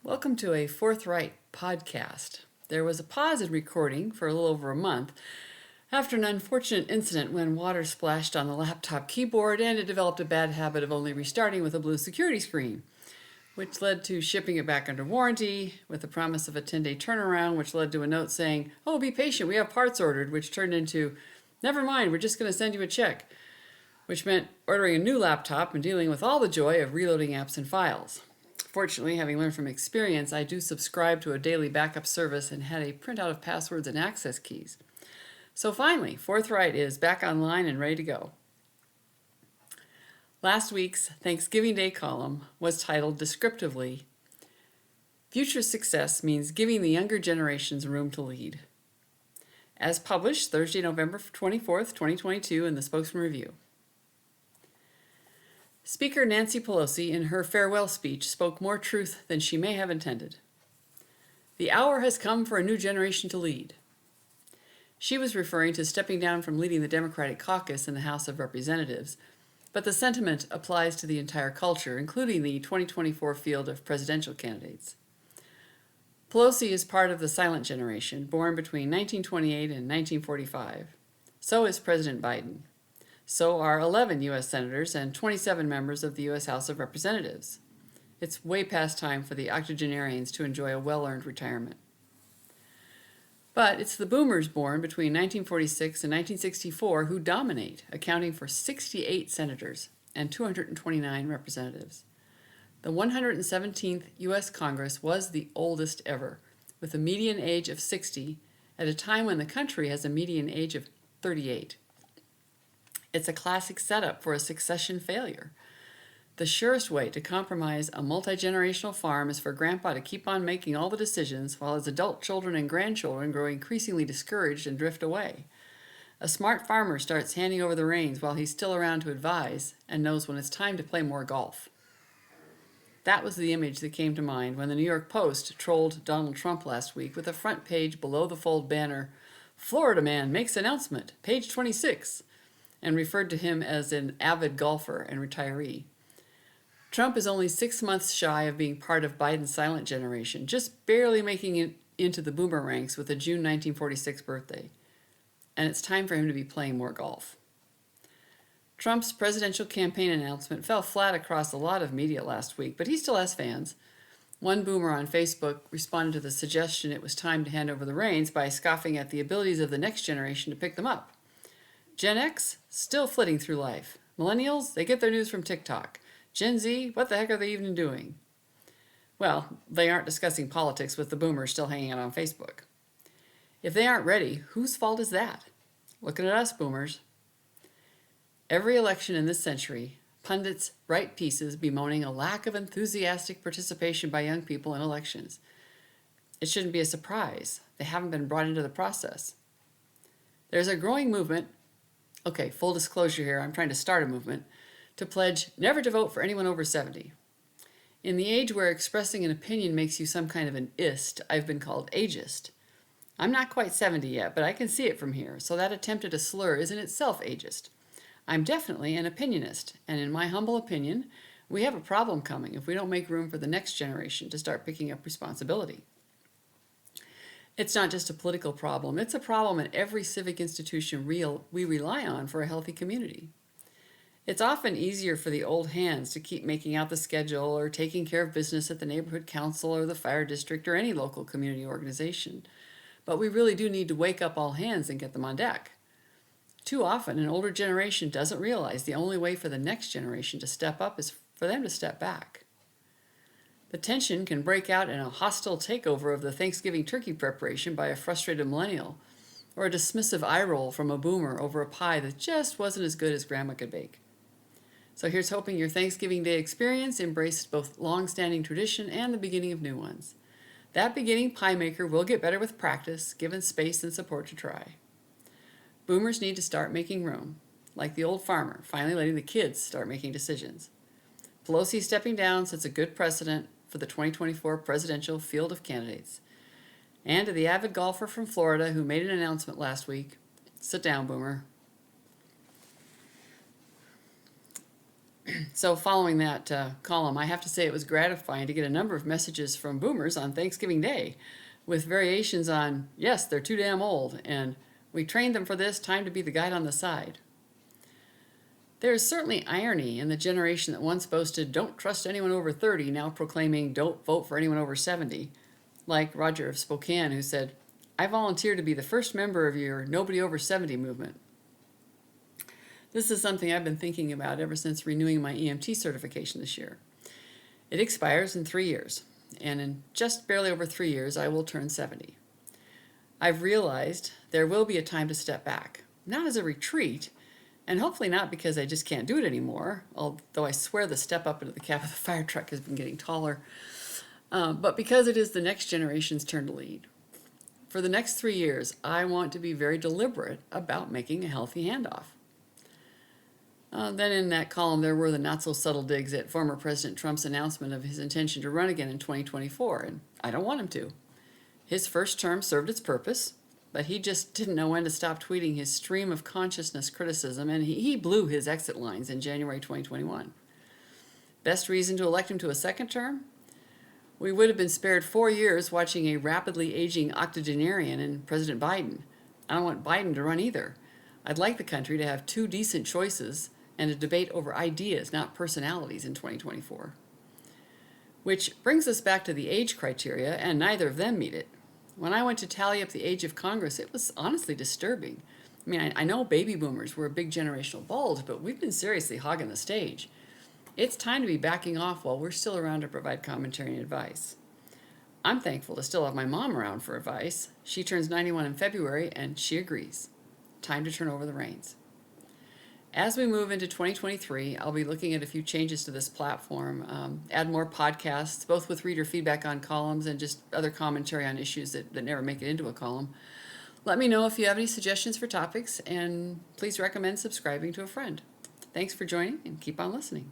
Welcome to a Forthright podcast. There was a pause in recording for a little over a month after an unfortunate incident when water splashed on the laptop keyboard and it developed a bad habit of only restarting with a blue security screen, which led to shipping it back under warranty with the promise of a 10-day turnaround, which led to a note saying, "Oh, be patient, we have parts ordered," which turned into, "Never mind, we're just going to send you a check," which meant ordering a new laptop and dealing with all the joy of reloading apps and files. Fortunately, having learned from experience, I do subscribe to a daily backup service and had a printout of passwords and access keys. So finally, Forthright is back online and ready to go. Last week's Thanksgiving Day column was titled descriptively, "Future Success Means Giving the Younger Generations Room to Lead." As published Thursday, November 24th, 2022 in the Spokesman-Review. Speaker Nancy Pelosi, in her farewell speech, spoke more truth than she may have intended. The hour has come for a new generation to lead. She was referring to stepping down from leading the Democratic caucus in the House of Representatives, but the sentiment applies to the entire culture, including the 2024 field of presidential candidates. Pelosi is part of the silent generation, born between 1928 and 1945. So is President Biden. So are 11 U.S. senators and 27 members of the U.S. House of Representatives. It's way past time for the octogenarians to enjoy a well-earned retirement. But it's the boomers born between 1946 and 1964 who dominate, accounting for 68 senators and 229 representatives. The 117th U.S. Congress was the oldest ever, with a median age of 60 at a time when the country has a median age of 38. It's a classic setup for a succession failure. The surest way to compromise a multi-generational farm is for Grandpa to keep on making all the decisions while his adult children and grandchildren grow increasingly discouraged and drift away. A smart farmer starts handing over the reins while he's still around to advise and knows when it's time to play more golf. That was the image that came to mind when the New York Post trolled Donald Trump last week with a front page below-the-fold banner, "Florida man makes announcement, page 26." and referred to him as an avid golfer and retiree. Trump is only 6 months shy of being part of Biden's silent generation, just barely making it into the boomer ranks with a June 1946 birthday. And it's time for him to be playing more golf. Trump's presidential campaign announcement fell flat across a lot of media last week, but he still has fans. One boomer on Facebook responded to the suggestion it was time to hand over the reins by scoffing at the abilities of the next generation to pick them up. Gen X, still flitting through life. Millennials, they get their news from TikTok. Gen Z, what the heck are they even doing? Well, they aren't discussing politics with the boomers still hanging out on Facebook. If they aren't ready, whose fault is that? Looking at us, boomers. Every election in this century, pundits write pieces bemoaning a lack of enthusiastic participation by young people in elections. It shouldn't be a surprise. They haven't been brought into the process. There's a growing movement. Okay, full disclosure here, I'm trying to start a movement to pledge never to vote for anyone over 70. In the age where expressing an opinion makes you some kind of an ist, I've been called ageist. I'm not quite 70 yet, but I can see it from here, so that attempt at a slur is in itself ageist. I'm definitely an opinionist, and in my humble opinion, we have a problem coming if we don't make room for the next generation to start picking up responsibility. It's not just a political problem, it's a problem in every civic institution we rely on for a healthy community. It's often easier for the old hands to keep making out the schedule or taking care of business at the neighborhood council or the fire district or any local community organization. But we really do need to wake up all hands and get them on deck. Too often, an older generation doesn't realize the only way for the next generation to step up is for them to step back. The tension can break out in a hostile takeover of the Thanksgiving turkey preparation by a frustrated millennial, or a dismissive eye roll from a boomer over a pie that just wasn't as good as Grandma could bake. So here's hoping your Thanksgiving Day experience embraced both long-standing tradition and the beginning of new ones. That beginning pie maker will get better with practice, given space and support to try. Boomers need to start making room, like the old farmer, finally letting the kids start making decisions. Pelosi stepping down sets a good precedent for the 2024 presidential field of candidates. And to the avid golfer from Florida who made an announcement last week, sit down, boomer. So following that column, I have to say it was gratifying to get a number of messages from boomers on Thanksgiving Day with variations on, yes, they're too damn old, and we trained them for this, time to be the guide on the side. There is certainly irony in the generation that once boasted, don't trust anyone over 30, now proclaiming, don't vote for anyone over 70. Like Roger of Spokane, who said, I volunteer to be the first member of your Nobody Over 70 movement. This is something I've been thinking about ever since renewing my EMT certification this year. It expires in 3 years, and in just barely over 3 years, I will turn 70. I've realized there will be a time to step back, not as a retreat, and hopefully not because I just can't do it anymore, although I swear the step up into the cab of the fire truck has been getting taller, but because it is the next generation's turn to lead. For the next 3 years, I want to be very deliberate about making a healthy handoff. Then in that column, there were the not-so-subtle digs at former President Trump's announcement of his intention to run again in 2024, and I don't want him to. His first term served its purpose, but he just didn't know when to stop tweeting his stream of consciousness criticism, and he blew his exit lines in January 2021. Best reason to elect him to a second term? We would have been spared 4 years watching a rapidly aging octogenarian in President Biden. I don't want Biden to run either. I'd like the country to have 2 decent choices and a debate over ideas, not personalities, in 2024. Which brings us back to the age criteria, and neither of them meet it. When I went to tally up the age of Congress, it was honestly disturbing. I mean, I know baby boomers were a big generational bulge, but we've been seriously hogging the stage. It's time to be backing off while we're still around to provide commentary and advice. I'm thankful to still have my mom around for advice. She turns 91 in February, and she agrees. Time to turn over the reins. As we move into 2023, I'll be looking at a few changes to this platform, add more podcasts, both with reader feedback on columns and just other commentary on issues that never make it into a column. Let me know if you have any suggestions for topics, and please recommend subscribing to a friend. Thanks for joining, and keep on listening.